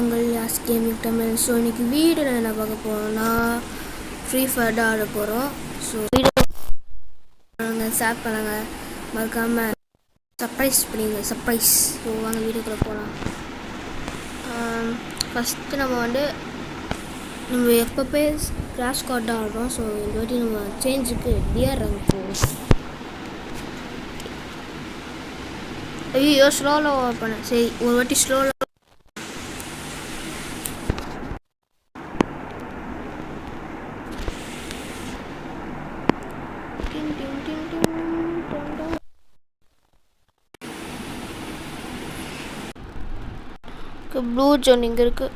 நாங்கள் யாஸ் gaming Tamil. So இன்றைக்கி வீடியோவில் என்ன பார்க்க போகிறோம்னா ஃப்ரீ ஃபயர் தான் ஆட போகிறோம். ஸோ வீடியோ நாங்கள் ஷேர் பண்ணுங்கள், மறக்காமல் சர்ப்ரைஸ் பண்ணிங்க சர்ப்ரைஸ். ஸோ வாங்க வீடியோக்குள்ளே போகலாம். ஃபஸ்ட்டு நம்ம எப்பப்போ கிராஷ் கார்ட் தான் ஆடுறோம். ஸோ இந்த வாட்டி நம்ம சேஞ்சுக்கு டிஆர் ரேங்க் போவோம். ஐயோ ஸ்லோவில் பண்ணேன். சரி ஒரு வாட்டி ஸ்லோவில் ப்ளூ ஜோன் இங்கே இருக்கு.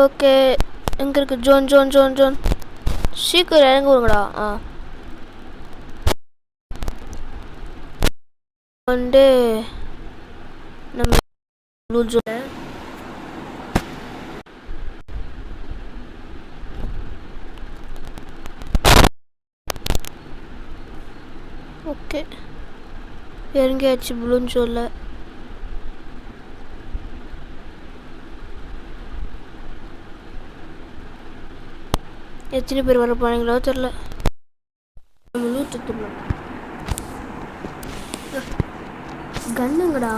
ஓகே, எங்கே இருக்குது? ஜோன் ஜோன் ஜோன் ஜோன் சீக்கிரம் இறங்க விடுங்கடா. நம்ம ப்ளூ ஜோன் ஓகே இறங்கியாச்சு. ப்ளூ ஜோனில் எத்தனை பேர் வர போனாங்களோ தெரில. நம்ம லூட்டு தரலாம். கன்னுங்கடா.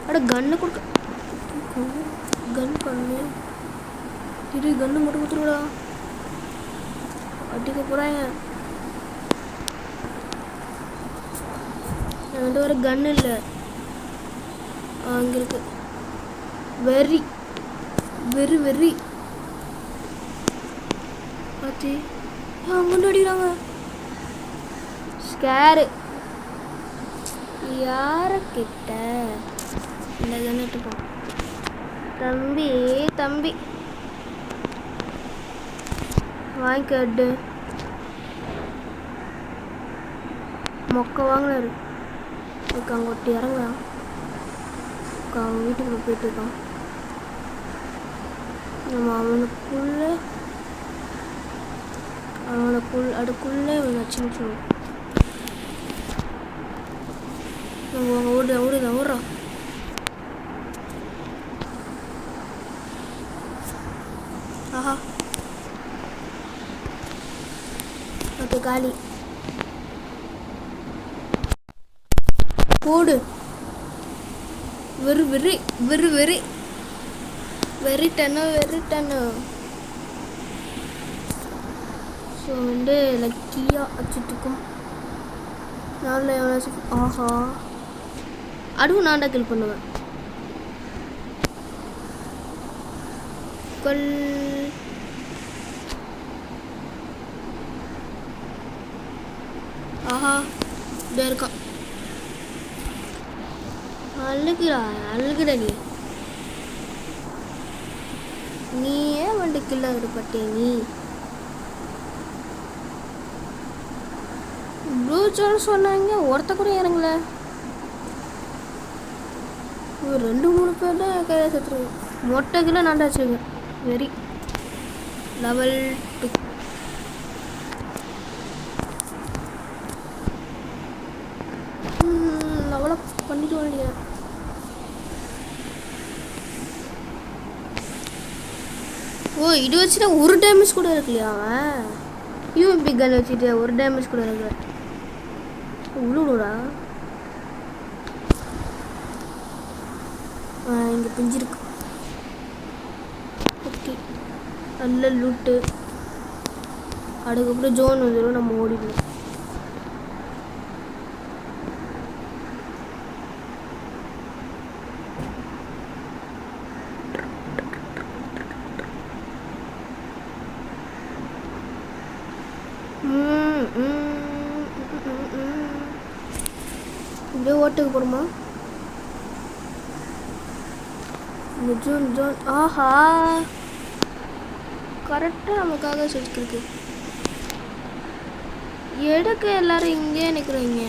அட கன்னு கொடுக்க, கன் பண்ணு இது. கன்னு மட்டும் கொடுத்துருடா. அடிக்க போகிறாங்க. என்கிட்ட வர கன்னு இல்லை. அங்கே இருக்கு. வெறி வெறி வெறி பார்த்து முன்னாடிறாங்க. ஸ்கேரு யார கிட்ட இந்த கண்ணிட்டு போ. தம்பி தம்பி வாங்கிக்கட்டு. மொக்க வாங்கினாரு. அங்கே ஒட்டி இறங்கலாம். அவங்க வீட்டுக்குள்ள போயிட்டு இருக்கான். நம்ம அதுக்குள்ளே வச்சு நம்ம ஓடுறோம். ஆஹா ஓகே காலி. போடு. வெறு வெறி வெறு வெறி வெறிட்டனு. ஸோ லக்கியாக வச்சுட்டுக்கும். நாளில் எவ்வளோ. ஆஹா அதுவும் நான் தான் கில் பண்ணுவேன். ஆஹா இப்படியா இருக்கான். அழுகுடா நீ ஏன் வந்து கில்லாகிற பட்டே நீ. ப்ளூ ஜோன் சொன்னாங்க, ஒருத்த கூட இறங்கல. 2-3 பேர் தான் கையில் செத்துருங்க. மொட்டை கிலோ நான் வச்சுருக்கேன். Very level 2. அவ்வளோ பண்ணிட்டு வேண்டிய. ஓ இது வச்சுட்டா ஒரு டேமேஜ் கூட இருக்குல்லையா? அவன் யூஎம்பி கன் வச்சுட்டு ஒரு டேமேஜ் கூட இருக்கு. உள்ளூடா இங்கே பிஞ்சிருக்கு. ஓகே நல்ல லூட்டு. அதுக்கப்புறம் ஜோன் வந்துடும். நம்ம ஓடிடணும். இப்படியே ஓட்டுக்கு போகிறோமா? ஜோன். ஆஹா கரெக்டாக நமக்காக செஞ்சுருக்கு. எதுக்கு எல்லாரும் இங்கே நிற்கிறீங்க?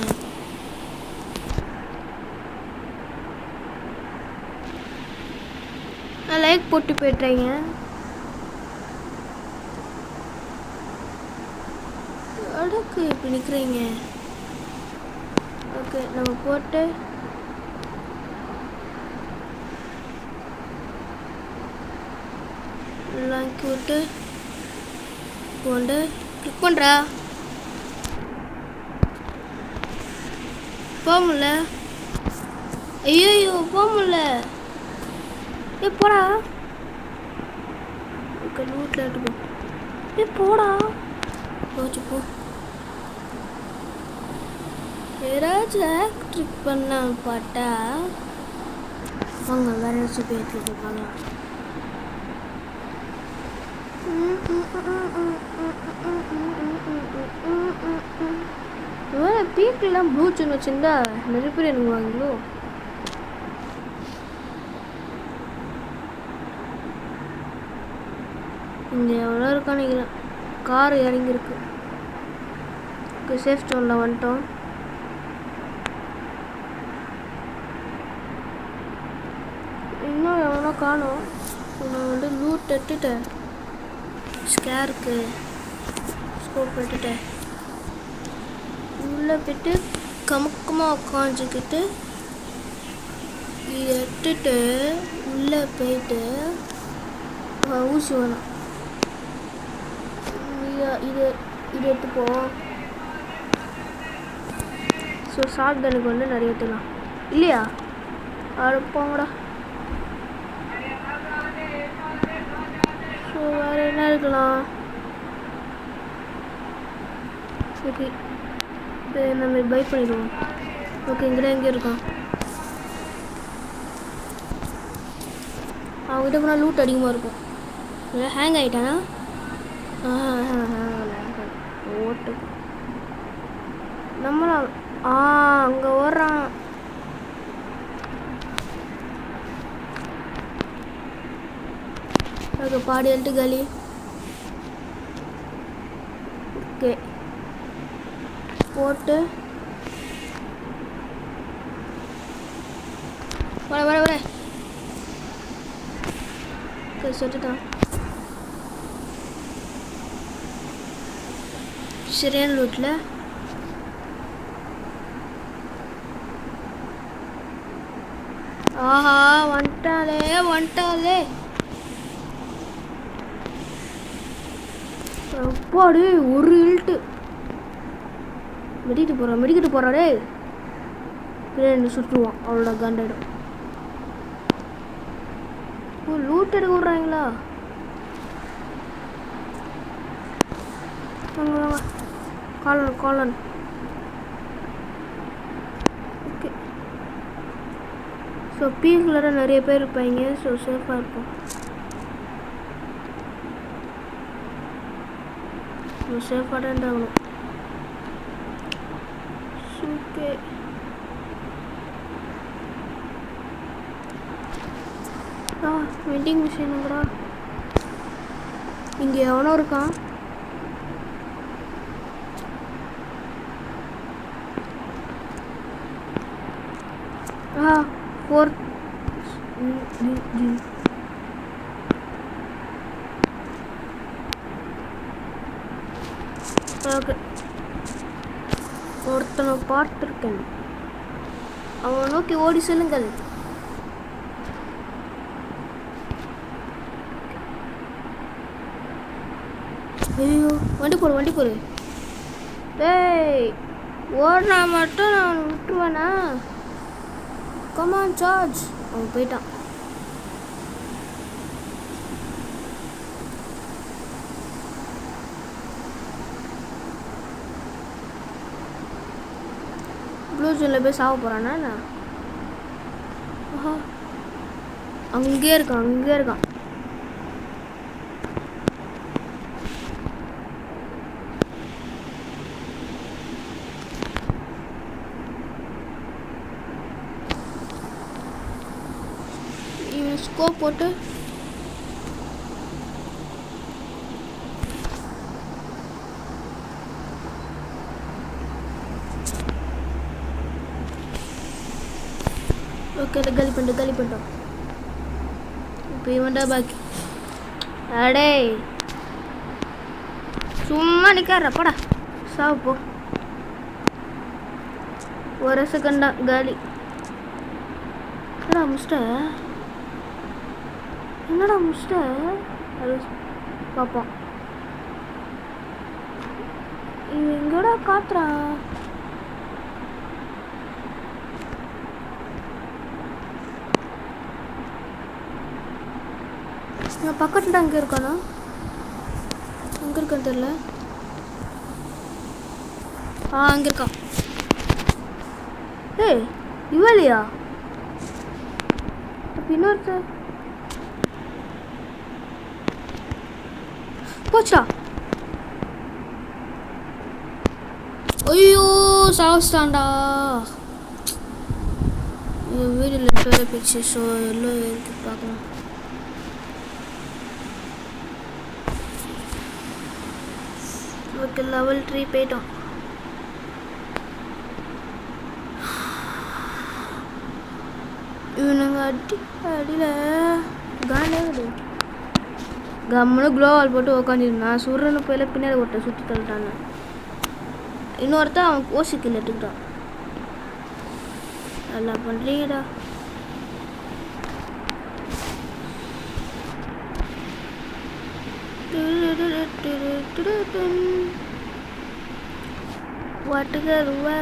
நான் லைக் போட்டு போய்ட்றீங்க. எதுக்கு இப்படி நிற்கிறீங்க? ஓகே, நம்ம போட்டு லாங்கி விட்டு போண்டு கிளிக் பண்ணுறா. போக முடியல. ஐயோ போக முடியல. போடா. ஓகே, வீட்டில் எடுத்துப்போ. போடா. போச்சு போ. ஏதாச்சும் ட்ரிக் பண்ண பார்த்தா அவங்க வேற ஏதாச்சும் போயிட்டு இருப்பாங்க. பீக்கெல்லாம் ப்ளூச்சுன்னு வச்சுருந்தா நிறைய பேர் இறங்குவாங்களோ. இங்கே எவ்வளோ இருக்கான்னு கார் இறங்கியிருக்கு. சேஃப் ஜோனில் வந்துட்டோம். இன்னும் எவ்வளோ காணும். நான் வந்து லூட் எடுத்துட்டேன். ஸ்கேருக்கு ஸ்கோப் எடுத்துட்டேன். உள்ளே போய்ட்டு கமுக்கமாக உட்காந்துக்கிட்டு இதை எடுத்துட்டு உள்ளே போயிட்டு ஊசி வேணும். இது எடுத்துப்போம். ஸோ ஷார்ட் கனுக்கு வந்து நிறைய எடுத்துக்கலாம் இல்லையா? அனுப்போங்கடா. ஸோ வேறு என்ன இருக்கலாம்? ஓகே, நம்ம பை பண்ணிடுவோம். ஓகே, இங்கே எங்கே இருக்கான்? அவங்ககிட்ட போனால் லூட் அதிகமாக இருக்கும். ஹேங் ஆகிட்டானா? ஓட்டு நம்மளாம் அங்கே ஓடுறான். ஓகே, பாடி எழுட்டு காலி. ஓகே, போட்டு வர சொல்லிட்டான். சரியான லூட்டில் ஆஹா வந்துட்டாலே அப்பாடி ஒரு இல்ட்டு மெடிக்கிட்டு போறாடே. பின்னாடி சுற்றுவான். அவளோட கண்டிடும். லூட் எடுக்க விட்றாங்களா? காலன் ஓகே. ஸோ பீஸ்ல நிறைய பேர் இருப்பாங்க. ஸோ சேஃபாக இருப்போம். சேஃபாக தான் இருந்தாகணும். Okay, vending மிஷினுங்கடா. இங்கே எவனோ இருக்கான். ஓகே, ஒருத்தனை பார்த்துருக்கேன். அவனை நோக்கி ஓடி செல்லுங்கள். ஐயோ, வண்டி போடு. டேய், ஓடினா மட்டும் நான் விட்டுருவேனா? Come on charge. அவன் போயிட்டான். ப்ளூ ஜோனில் போய் சாக போகிறானா? அங்கே இருக்கான். ஸ்கோப் போட்டு ஓகே காலி பண்ணிட்டோம். இப்போ இவன்டா பாக்கி. அடே சும்மா நிற்கார போடா சாவு போ. ஒரு செகண்டா காலி. என்னடா முஸ்ட அது பார்ப்போம். இவன் எங்கடா காத்துறான்? நான் பக்கத்துல அங்கே இருக்கானா? அங்கே இருக்கான்னு தெரியல. அங்கே இருக்கான். ஏய் இவளையா? இன்னொருத்தர் போச்சா? ஐயோ சாவஸ்டாண்டா. என் வீடு லெஃப்ட் போயிடுச்சு. ஸோ எல்லாம் இருக்கு பார்க்கலாம். ஓகே லெவல் 3 போயிட்டோம். இவனுங்க அடியில் காண்டாகுது. கம்முன்னு க்ளோவால் போட்டு உக்காந்துருந்தான். சுருன்னு போயில பின்னாடி ஒருத்தர் சுற்றி தள்ளிட்டாங்க. இன்னொருத்தன் அவன் ஓசிக்கில் எடுத்துக்கிட்டான். நல்லா பண்ணுறீங்கடா. வாட்டுகருவா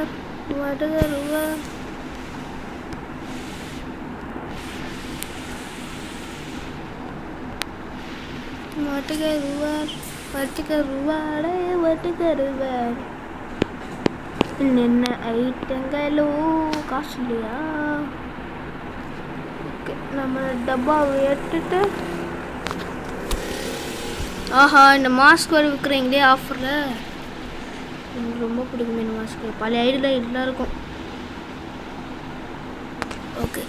என்ன ஐட்டங்களோ காசு இல்லையா? ஓகே நம்ம டப்பாவை எடுத்துட்டு ஆஹா இந்த மாஸ்க் வர விற்கிறீங்களே ஆஃபரில். எனக்கு ரொம்ப பிடிக்கும் இந்த மாஸ்க். பழைய ஐடியில் இதெல்லாம் இருக்கும். ஓகே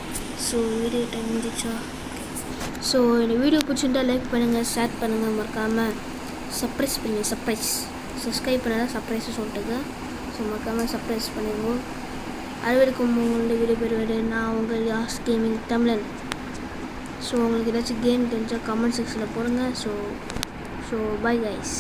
ஸோ வீடியோ டைம் இருந்துச்சா? ஸோ இந்த வீடியோ பிடிச்சிருந்தா லைக் பண்ணுங்கள், ஷேர் பண்ணுங்கள், மறக்காமல் சப்ஸ்கிரைப் பண்ணால் சர்ப்ரைஸை சொல்லிட்டுங்க. ஸோ மறக்காமல் சர்ப்ரைஸ் பண்ணிடுவோம். அதுவரைக்கும் உங்களுடைய வீடியோ பெறுவது நான் உங்கள் யாஸ் கேமிங் தமிழன். ஸோ உங்களுக்கு ஏதாச்சும் கேம் தெரிஞ்சால் கமெண்ட் செக்ஷனில் போடுங்க. So bye guys.